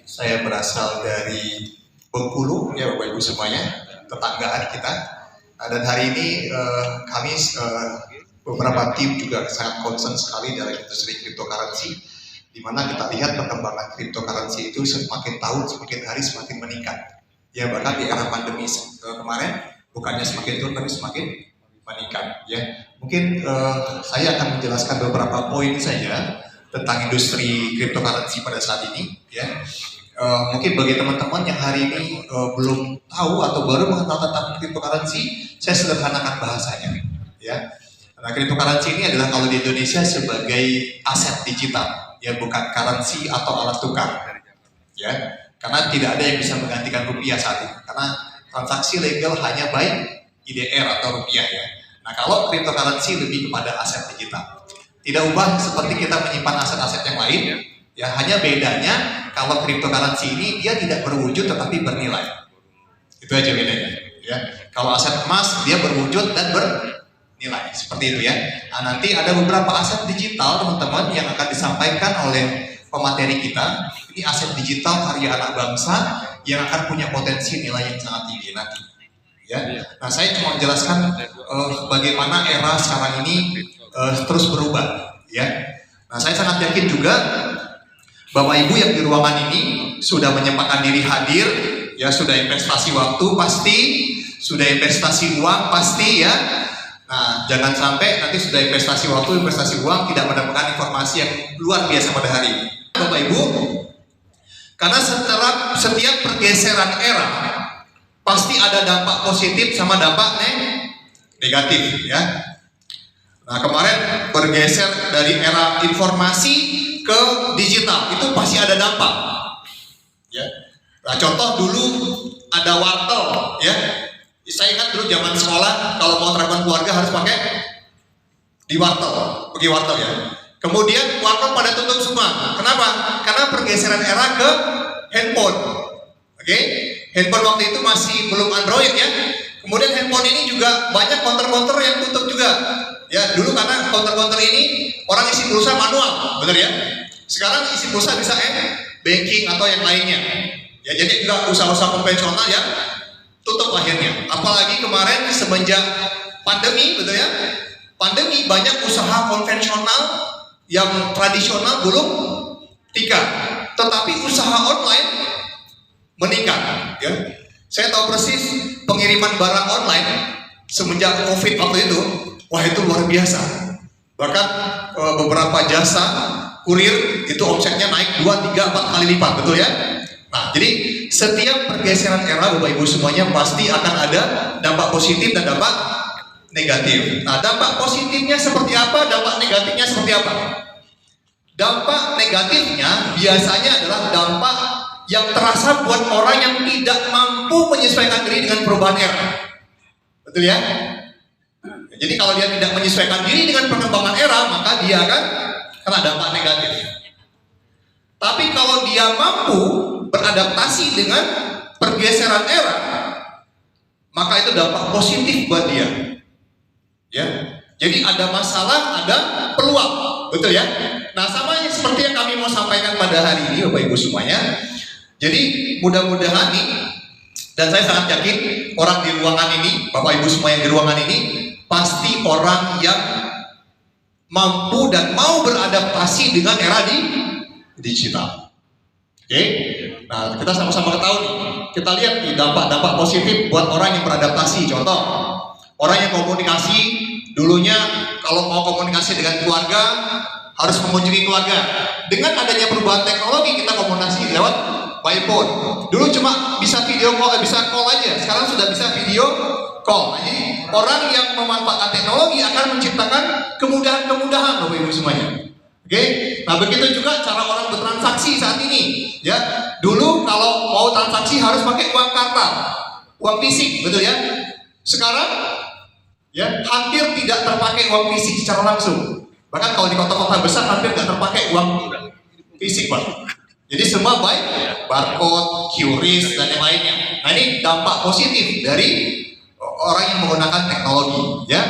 Saya berasal dari Bengkulu, ya Bapak Ibu semuanya, tetanggaan kita. Dan hari ini kami beberapa tim juga sangat concern sekali dalam industri cryptocurrency, di mana kita lihat perkembangan cryptocurrency itu semakin tahun, semakin hari semakin meningkat. Ya bahkan di era pandemi kemarin, bukannya semakin turun, tapi semakin meningkat. Ya mungkin saya akan menjelaskan beberapa poin saja tentang industri cryptocurrency pada saat ini. Ya mungkin bagi teman-teman yang hari ini belum tahu atau baru mengenal tentang cryptocurrency, saya sederhanakan bahasanya. Ya, nah cryptocurrency ini adalah kalau di Indonesia sebagai aset digital, ya bukan currency atau alat tukar. Ya, karena tidak ada yang bisa menggantikan rupiah saat ini, karena transaksi legal hanya by IDR atau rupiah ya. Nah kalau cryptocurrency lebih kepada aset digital, tidak ubah seperti kita menyimpan aset-aset yang lain. Ya hanya bedanya kalau cryptocurrency ini dia tidak berwujud tetapi bernilai. Itu aja bedanya. Ya kalau aset emas dia berwujud dan bernilai seperti itu ya. Nah, nanti ada beberapa aset digital teman-teman yang akan disampaikan oleh pemateri kita. Ini aset digital karya anak bangsa yang akan punya potensi nilai yang sangat tinggi nanti. Ya. Nah saya cuma menjelaskan bagaimana era sekarang ini terus berubah. Ya. Nah saya sangat yakin juga Bapak Ibu yang di ruangan ini sudah menyempatkan diri hadir, ya sudah investasi waktu pasti, sudah investasi uang pasti ya. Nah jangan sampai nanti sudah investasi waktu, investasi uang tidak mendapatkan informasi yang luar biasa pada hari ini. Bapak Ibu, karena setiap pergeseran era pasti ada dampak positif sama dampak negatif ya. Nah kemarin bergeser dari era informasi ke digital itu pasti ada dampak ya. Nah contoh dulu ada wartel ya, saya ingat dulu zaman sekolah kalau mau telepon keluarga harus pakai di wartel, pergi wartel ya. Kemudian wartel pada tutup semua, kenapa? Karena pergeseran era ke handphone. Oke, handphone waktu itu masih belum Android ya. Kemudian handphone ini juga banyak counter-counter yang tutup juga. Ya, dulu karena counter-counter ini orang isi pulsa manual, benar ya? Sekarang isi pulsa bisa banking atau yang lainnya. Ya, jadi enggak usaha-usaha konvensional yang tutup akhirnya. Apalagi kemarin semenjak pandemi, betul ya? Pandemi banyak usaha konvensional yang tradisional belum tingkat, tetapi usaha online meningkat. Ya, saya tahu persis pengiriman barang online semenjak COVID waktu itu. Wah itu luar biasa. Bahkan beberapa jasa kurir itu omsetnya naik 2, 3, 4 kali lipat, betul ya? Nah, jadi setiap pergeseran era Bapak Ibu semuanya pasti akan ada dampak positif dan dampak negatif. Nah, dampak positifnya seperti apa? Dampak negatifnya seperti apa? Dampak negatifnya biasanya adalah dampak yang terasa buat orang yang tidak mampu menyesuaikan diri dengan perubahan era. Betul ya? Jadi kalau dia tidak menyesuaikan diri dengan perkembangan era, maka dia akan kena dampak negatif. Tapi kalau dia mampu beradaptasi dengan pergeseran era, maka itu dampak positif buat dia. Ya, jadi ada masalah, ada peluang, betul ya? Nah, sama seperti yang kami mau sampaikan pada hari ini, Bapak Ibu semuanya. Jadi mudah-mudahan nih, dan saya sangat yakin orang di ruangan ini, Bapak Ibu semua yang di ruangan ini, pasti orang yang mampu dan mau beradaptasi dengan era di digital. Oke, nah kita sama-sama ketahui nih. Kita lihat nih dampak-dampak positif buat orang yang beradaptasi. Contoh, orang yang komunikasi dulunya kalau mau komunikasi dengan keluarga harus mengunjungi keluarga. Dengan adanya perubahan teknologi kita komunikasi lewat by phone. Dulu cuma bisa video call, bisa call aja. Sekarang sudah bisa video call. Jadi orang yang memanfaatkan teknologi akan menciptakan kemudahan-kemudahan Bapak Ibu semuanya. Oke, nah begitu juga cara orang bertransaksi saat ini. Ya, dulu kalau mau transaksi harus pakai uang kartal, uang fisik, betul ya? Sekarang ya hampir tidak terpakai uang fisik secara langsung. Bahkan kalau di kota-kota besar hampir tidak terpakai uang fisik, Pak. Jadi semua by barcode, QRIS dan yang lainnya. Nah ini dampak positif dari orang yang menggunakan teknologi, ya.